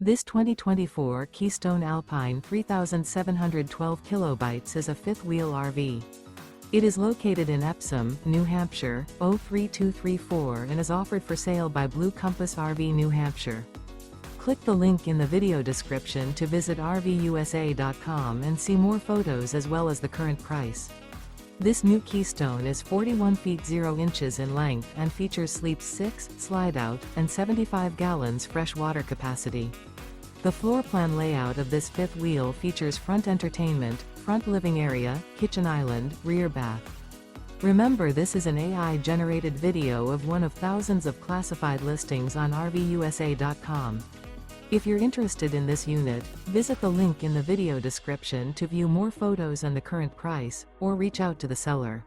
This 2024 Keystone Alpine 3712 kilobytes is a fifth-wheel RV. It is located in Epsom, New Hampshire, 03234 and is offered for sale by Blue Compass RV New Hampshire. Click the link in the video description to visit RVUSA.com and see more photos as well as the current price. This new Keystone is 41 feet 0 inches in length and features sleep 6, slide-out, and 75 gallons fresh water capacity. The floor plan layout of this fifth wheel features front entertainment, front living area, kitchen island, rear bath. Remember, this is an AI-generated video of one of thousands of classified listings on RVUSA.com. If you're interested in this unit, visit the link in the video description to view more photos and the current price, or reach out to the seller.